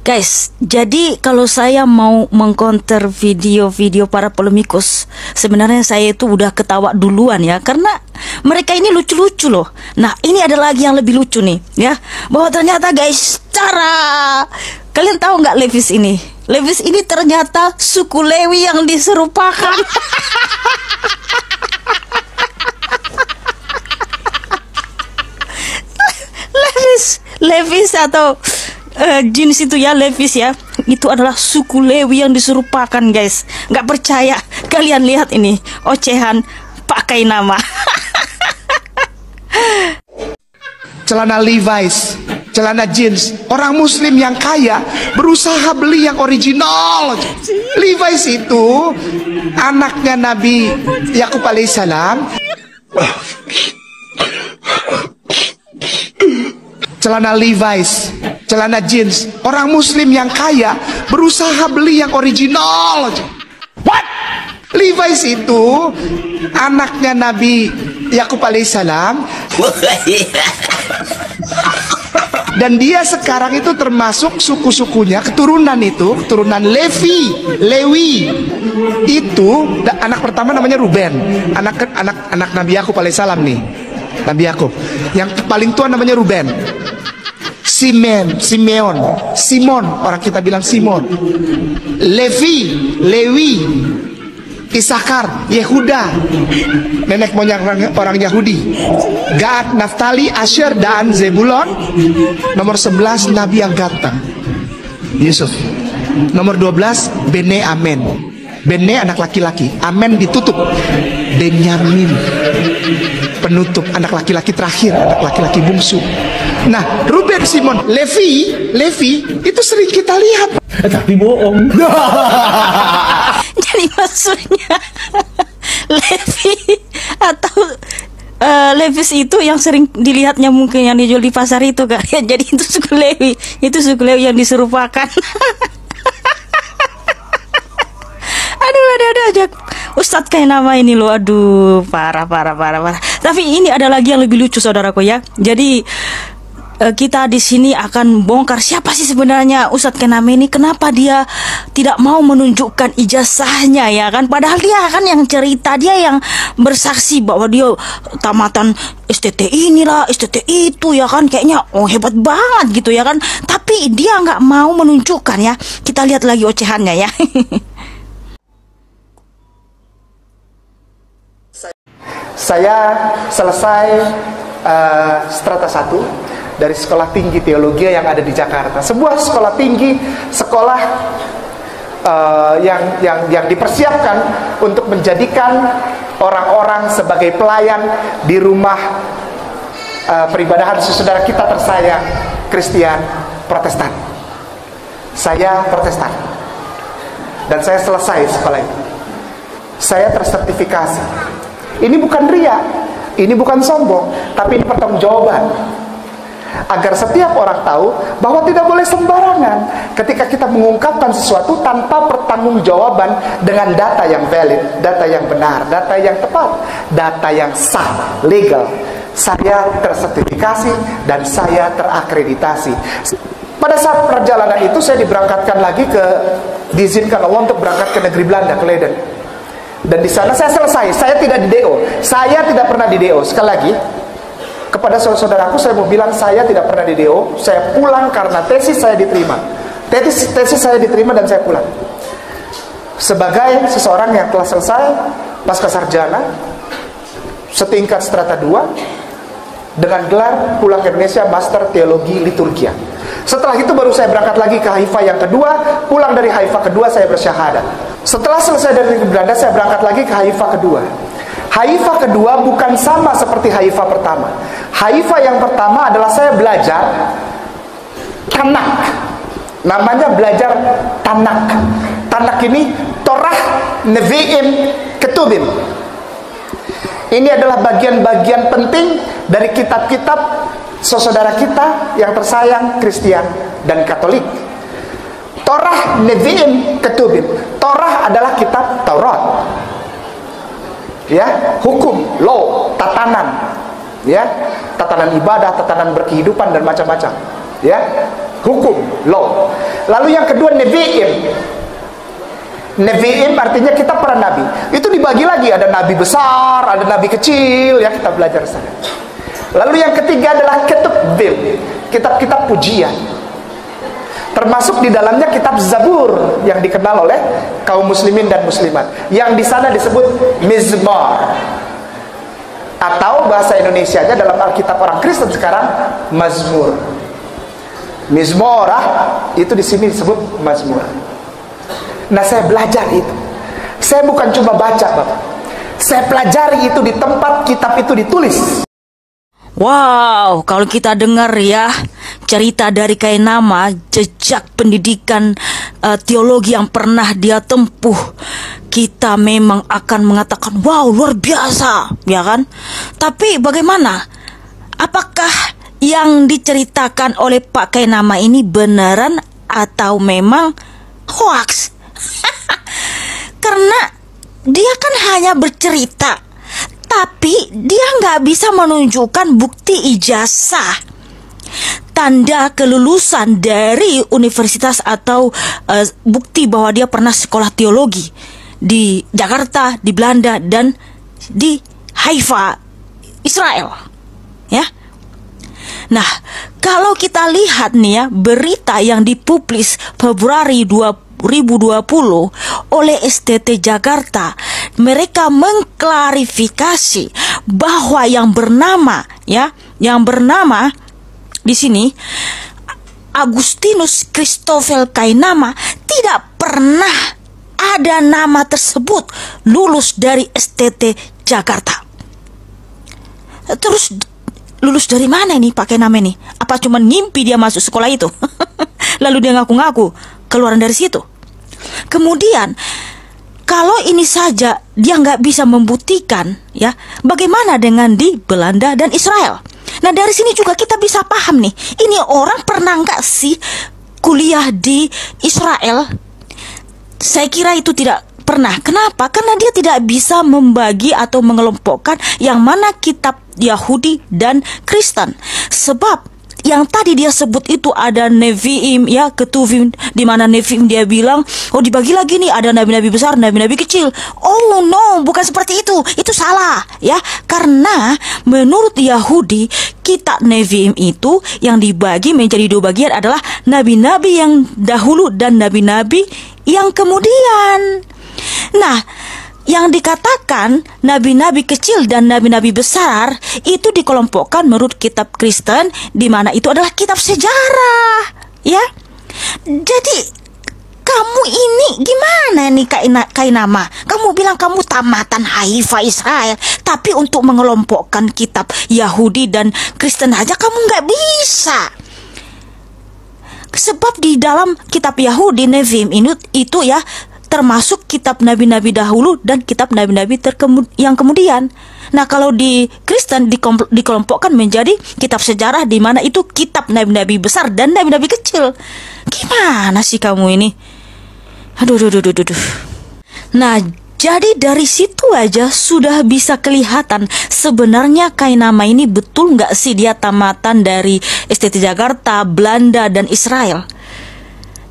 Guys, jadi kalau saya mau mengcounter video-video para polemikus, sebenarnya saya itu udah ketawa duluan ya, karena mereka ini lucu-lucu loh. Nah, ini ada lagi yang lebih lucu nih ya, bahwa ternyata guys, kalian tahu nggak Levis ini? Levis ini ternyata suku Lewi yang diserupakan. Levis atau jeans itu ya, Levis ya, itu adalah suku Lewi yang diserupakan guys. Nggak percaya, kalian lihat ini ocehan pakai nama. Celana Levi's, celana jeans, orang muslim yang kaya berusaha beli yang original. Levi's itu anaknya Nabi Yakub alaihissalam. Celana Levi's, celana jeans, orang muslim yang kaya berusaha beli yang original. What? Levi's itu anaknya Nabi Yakub alaihissalam. Dan dia sekarang itu termasuk suku-sukunya, keturunan Lewi. Itu anak pertama namanya Ruben, anak Nabi Yakub alaihissalam nih. Nabi Yakub. Yang paling tua namanya Ruben. Simon, orang kita bilang Simon. Lewi, Isakar, Yehuda, nenek moyang orang Yahudi. Gad, Naftali, Asher, dan Zebulon. Nomor 11 Nabi yang ganteng, Yusuf. Nomor 12 Bene Amen. Bene anak laki-laki, Amen ditutup. Benyamin penutup, anak laki-laki terakhir, anak laki-laki bungsu. Nah, Ruben, Simon, Levi itu sering kita lihat, tapi bohong. Jadi maksudnya Levi atau Levis itu yang sering dilihatnya mungkin yang dijual di pasar itu kan. Jadi itu suku Lewi, yang diserupakan. Aduh aja Ustadz kayak nama ini loh, aduh parah. Tapi ini ada lagi yang lebih lucu saudaraku ya. Jadi kita di sini akan bongkar siapa sih sebenarnya Ustadz Kename ini, kenapa dia tidak mau menunjukkan ijazahnya ya kan, padahal dia kan yang cerita, dia yang bersaksi bahwa dia tamatan STT inilah, STT itu ya kan, kayaknya hebat banget gitu ya kan, tapi dia nggak mau menunjukkan ya. Kita lihat lagi ocehannya ya. Saya selesai strata 1 dari Sekolah Tinggi Teologi yang ada di Jakarta. Sebuah sekolah tinggi, sekolah yang dipersiapkan untuk menjadikan orang-orang sebagai pelayan di rumah peribadahan saudara kita tersayang, Kristen Protestan. Saya Protestan, dan saya selesai sekolah itu. Saya tersertifikasi. Ini bukan ria, ini bukan sombong, tapi ini pertanggungjawaban. Agar setiap orang tahu bahwa tidak boleh sembarangan ketika kita mengungkapkan sesuatu tanpa pertanggungjawaban dengan data yang valid, data yang benar, data yang tepat, data yang sah, legal. Saya tersertifikasi dan saya terakreditasi. Pada saat perjalanan itu saya diberangkatkan lagi diizinkan Allah untuk berangkat ke negeri Belanda, ke Leiden. Dan di sana saya selesai. Saya tidak di DO. Saya tidak pernah di DO. Sekali lagi, kepada saudara-saudaraku saya mau bilang, saya tidak pernah di DO. Saya pulang karena tesis saya diterima. Tesis saya diterima dan saya pulang. Sebagai seseorang yang telah selesai pasca sarjana setingkat strata 2 dengan gelar pulang ke Indonesia Master Teologi Liturgia. Setelah itu baru saya berangkat lagi ke Haifa yang kedua. Pulang dari Haifa kedua saya bersyahadat. Setelah selesai dari Belanda, saya berangkat lagi ke Haifa kedua. Haifa kedua bukan sama seperti Haifa pertama. Haifa yang pertama adalah saya belajar Tanak. Namanya belajar Tanak. Tanak ini Torah, Nevi'im, Ketubim. Ini adalah bagian-bagian penting dari kitab-kitab saudara kita yang tersayang Kristen dan Katolik. Torah, Nevi'im, Ketubim. Torah adalah kitab Taurat, ya, hukum, law, tatanan, ya, tatanan ibadah, tatanan berkehidupan dan macam-macam, ya. hukum, law. Lalu yang kedua Nevi'im. Nevi'im artinya kita para nabi. Itu dibagi lagi, ada nabi besar, ada nabi kecil, ya kita belajar sana. Lalu yang ketiga adalah ketubim, kitab-kitab pujian. Termasuk di dalamnya kitab Zabur yang dikenal oleh kaum muslimin dan muslimat. Yang di sana disebut Mizmar. Atau bahasa Indonesianya dalam Alkitab orang Kristen sekarang Mazmur. Mizmorah itu di sini disebut Mazmur. Nah, saya belajar itu. Saya bukan cuma baca, Bapak. Saya pelajari itu di tempat kitab itu ditulis. Wow, kalau kita dengar ya cerita dari Kainama, jejak pendidikan teologi yang pernah dia tempuh, kita memang akan mengatakan wow, luar biasa, ya kan? Tapi bagaimana? Apakah yang diceritakan oleh Pak Kainama ini beneran atau memang hoax? Karena dia kan hanya bercerita, tapi dia nggak bisa menunjukkan bukti ijazah, tanda kelulusan dari universitas atau bukti bahwa dia pernah sekolah teologi di Jakarta, di Belanda, dan di Haifa, Israel. Ya. Nah, kalau kita lihat nih ya, berita yang dipublis Februari 2020 oleh STT Jakarta, mereka mengklarifikasi bahwa yang bernama di sini Agustinus Christoffel Kainama tidak pernah ada nama tersebut lulus dari STT Jakarta. Terus lulus dari mana ini Pak Kainama ini? Apa cuma ngimpi dia masuk sekolah itu? Lalu dia ngaku-ngaku keluaran dari situ. Kemudian kalau ini saja dia nggak bisa membuktikan, ya, bagaimana dengan di Belanda dan Israel? Nah, dari sini juga kita bisa paham nih, ini orang pernah nggak sih kuliah di Israel? Saya kira itu tidak pernah. Kenapa? Karena dia tidak bisa membagi atau mengelompokkan yang mana kitab Yahudi dan Kristen. Sebab yang tadi dia sebut itu ada Nevi'im, ya, Ketuvim, di mana Nevi'im dia bilang, oh dibagi lagi nih, ada nabi-nabi besar, nabi-nabi kecil. Oh no, bukan seperti itu salah, ya. Karena menurut Yahudi, kitab Nevi'im itu yang dibagi menjadi dua bagian adalah nabi-nabi yang dahulu dan nabi-nabi yang kemudian. Nah, yang dikatakan nabi-nabi kecil dan nabi-nabi besar itu dikelompokkan menurut kitab Kristen, di mana itu adalah kitab sejarah, ya. Jadi kamu ini gimana nih Kainama? Kamu bilang kamu tamatan Haifa Israel, tapi untuk mengelompokkan kitab Yahudi dan Kristen aja kamu nggak bisa. Sebab di dalam kitab Yahudi Nevi'im itu ya termasuk kitab nabi-nabi dahulu dan kitab nabi-nabi yang kemudian. Nah, kalau di Kristen dikelompokkan menjadi kitab sejarah, di mana itu kitab nabi-nabi besar dan nabi-nabi kecil. Gimana sih kamu ini? Aduh. Nah, jadi dari situ aja sudah bisa kelihatan sebenarnya Kainama ini betul nggak sih dia tamatan dari STT Jakarta, Belanda, dan Israel.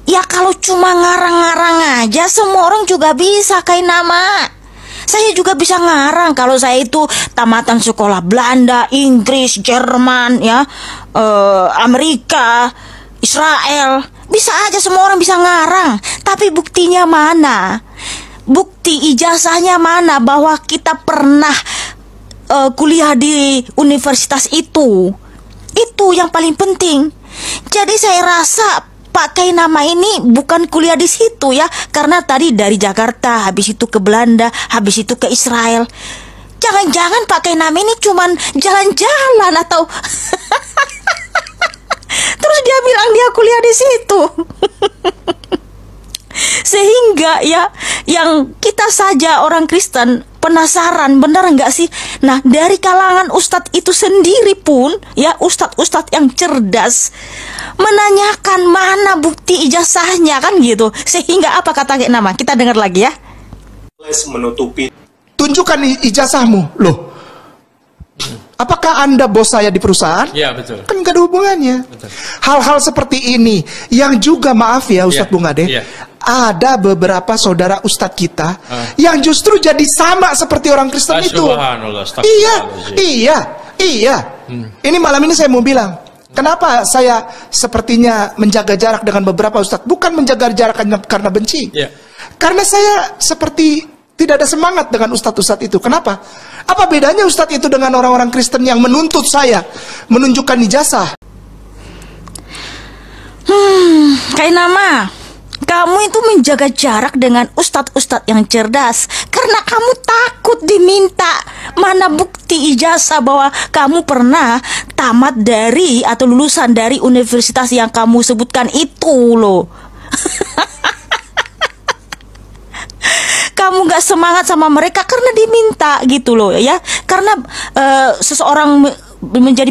Ya kalau cuma ngarang-ngarang aja semua orang juga bisa Kainama. Saya juga bisa ngarang kalau saya itu tamatan sekolah Belanda, Inggris, Jerman, ya, Amerika, Israel. Bisa aja semua orang bisa ngarang. Tapi buktinya mana? Bukti ijazahnya mana bahwa kita pernah kuliah di universitas itu? Itu yang paling penting. Jadi saya rasa Pak Kainama ini bukan kuliah di situ ya, karena tadi dari Jakarta, habis itu ke Belanda, habis itu ke Israel. Jangan-jangan Pak Kainama ini cuman jalan-jalan atau terus dia bilang dia kuliah di situ. Sehingga ya, yang kita saja orang Kristen penasaran, benar nggak sih? Nah, dari kalangan ustadz itu sendiri pun, ya, ustadz-ustadz yang cerdas menanyakan mana bukti ijazahnya, kan gitu. Sehingga apa kata Kainama? Kita dengar lagi ya. Menutupi. Tunjukkan ijazahmu, loh. Apakah Anda bos saya di perusahaan? Ya, betul. Kan nggak ada hubungannya. Hal-hal seperti ini yang juga, maaf ya Ustadz Bung Ade, ada beberapa saudara Ustadz kita yang justru jadi sama seperti orang Kristen itu. Iya. Ini malam ini saya mau bilang, kenapa saya sepertinya menjaga jarak dengan beberapa Ustadz? Bukan menjaga jarak karena benci. Karena saya seperti tidak ada semangat dengan ustadz-ustadz itu. Kenapa? Apa bedanya ustadz itu dengan orang-orang Kristen yang menuntut saya menunjukkan ijazah? Kayak nama, kamu itu menjaga jarak dengan ustadz-ustadz yang cerdas karena kamu takut diminta mana bukti ijazah bahwa kamu pernah tamat dari atau lulusan dari universitas yang kamu sebutkan itu loh. Kamu gak semangat sama mereka karena diminta gitu loh ya. Karena seseorang menjadi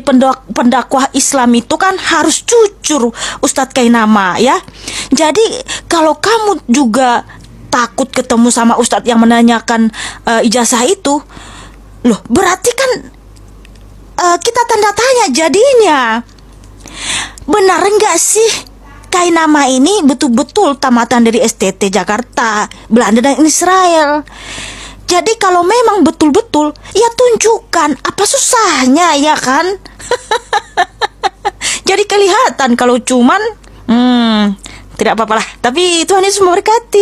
pendakwah Islam itu kan harus jujur, Ustadz Kainama ya. Jadi kalau kamu juga takut ketemu sama Ustadz yang menanyakan ijazah itu, loh berarti kan kita tanda tanya jadinya. Benar enggak sih Kainama ini betul-betul tamatan dari STT Jakarta, Belanda dan Israel. Jadi kalau memang betul-betul, ya tunjukkan, apa susahnya ya kan? Jadi kelihatan kalau cuman tidak apa-apalah. Tapi Tuhan Yesus memberkati.